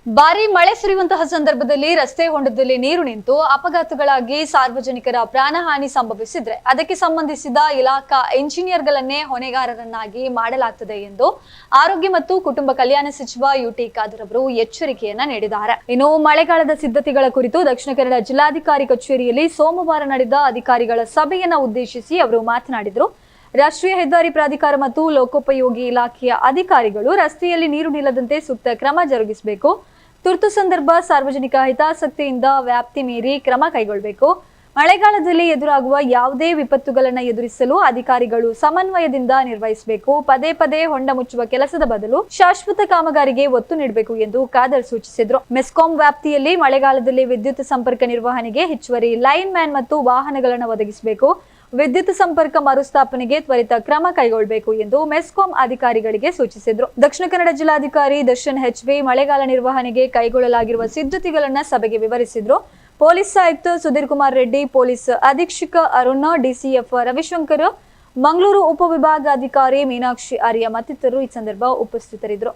ಭಾರಿ ಮಳೆ ಸುರಿಯುವಂತಹ ಸಂದರ್ಭದಲ್ಲಿ ರಸ್ತೆ ಹೊಂಡದಲ್ಲಿ ನೀರು ನಿಂತು ಅಪಘಾತಗಳಾಗಿ ಸಾರ್ವಜನಿಕರ ಪ್ರಾಣಹಾನಿ ಸಂಭವಿಸಿದ್ರೆ ಅದಕ್ಕೆ ಸಂಬಂಧಿಸಿದ ಇಲಾಖಾ ಎಂಜಿನಿಯರ್ಗಳನ್ನೇ ಹೊಣೆಗಾರರನ್ನಾಗಿ ಮಾಡಲಾಗುತ್ತದೆ ಎಂದು ಆರೋಗ್ಯ ಮತ್ತು ಕುಟುಂಬ ಕಲ್ಯಾಣ ಸಚಿವ ಯುಟಿ ಖಾದರ್ ಅವರು ಎಚ್ಚರಿಕೆಯನ್ನ ನೀಡಿದ್ದಾರೆ. ಇನ್ನು ಮಳೆಗಾಲದ ಸಿದ್ಧತೆಗಳ ಕುರಿತು ದಕ್ಷಿಣ ಕನ್ನಡ ಜಿಲ್ಲಾಧಿಕಾರಿ ಕಚೇರಿಯಲ್ಲಿ ಸೋಮವಾರ ನಡೆದ ಅಧಿಕಾರಿಗಳ ಸಭೆಯನ್ನ ಉದ್ದೇಶಿಸಿ ಅವರು ಮಾತನಾಡಿದರು. ರಾಷ್ಟ್ರೀಯ ಹೆದ್ದಾರಿ ಪ್ರಾಧಿಕಾರ ಮತ್ತು ಲೋಕೋಪಯೋಗಿ ಇಲಾಖೆಯ ಅಧಿಕಾರಿಗಳು ರಸ್ತೆಯಲ್ಲಿ ನೀರು ನಿಲ್ಲದಂತೆ ಸೂಕ್ತ ಕ್ರಮ ಜರುಗಿಸಬೇಕು. ತುರ್ತು ಸಂದರ್ಭ ಸಾರ್ವಜನಿಕ ಹಿತಾಸಕ್ತಿಯಿಂದ ವ್ಯಾಪ್ತಿ ಮೀರಿ ಕ್ರಮ ಕೈಗೊಳ್ಳಬೇಕು. ಮಳೆಗಾಲದಲ್ಲಿ ಎದುರಾಗುವ ಯಾವುದೇ ವಿಪತ್ತುಗಳನ್ನು ಎದುರಿಸಲು ಅಧಿಕಾರಿಗಳು ಸಮನ್ವಯದಿಂದ ನಿರ್ವಹಿಸಬೇಕು. ಪದೇ ಪದೇ ಹೊಂಡ ಮುಚ್ಚುವ ಕೆಲಸದ ಬದಲು ಶಾಶ್ವತ ಕಾಮಗಾರಿಗೆ ಒತ್ತು ನೀಡಬೇಕು ಎಂದು ಖಾದರ್ ಸೂಚಿಸಿದರು. ಮೆಸ್ಕಾಂ ವ್ಯಾಪ್ತಿಯಲ್ಲಿ ಮಳೆಗಾಲದಲ್ಲಿ ವಿದ್ಯುತ್ ಸಂಪರ್ಕ ನಿರ್ವಹಣೆಗೆ ಹೆಚ್ಚುವರಿ ಲೈನ್ ಮ್ಯಾನ್ ಮತ್ತು ವಾಹನಗಳನ್ನು ಒದಗಿಸಬೇಕು. ವಿದ್ಯುತ್ ಸಂಪರ್ಕ ಮರುಸ್ಥಾಪನೆಗೆ ತ್ವರಿತ ಕ್ರಮ ಕೈಗೊಳ್ಳಬೇಕು ಎಂದು ಮೆಸ್ಕಾಂ ಅಧಿಕಾರಿಗಳಿಗೆ ಸೂಚಿಸಿದರು. ದಕ್ಷಿಣ ಕನ್ನಡ ಜಿಲ್ಲಾಧಿಕಾರಿ ದರ್ಶನ್ ಹೆಚ್ವಿ ಮಳೆಗಾಲ ನಿರ್ವಹಣೆಗೆ ಕೈಗೊಳ್ಳಲಾಗಿರುವ ಸಿದ್ಧತೆಗಳನ್ನು ಸಭೆಗೆ ವಿವರಿಸಿದರು. ಪೊಲೀಸ್ ಆಯುಕ್ತ ಸುಧೀರ್ ಕುಮಾರ್ ರೆಡ್ಡಿ, ಪೊಲೀಸ್ ಅಧೀಕ್ಷಕ ಅರುಣ್, ಡಿಸಿಎಫ್ ರವಿಶಂಕರ್, ಮಂಗಳೂರು ಉಪವಿಭಾಗಾಧಿಕಾರಿ ಮೀನಾಕ್ಷಿ ಆರ್ಯ ಮತ್ತಿತರರು ಈ ಸಂದರ್ಭ ಉಪಸ್ಥಿತರಿದ್ದರು.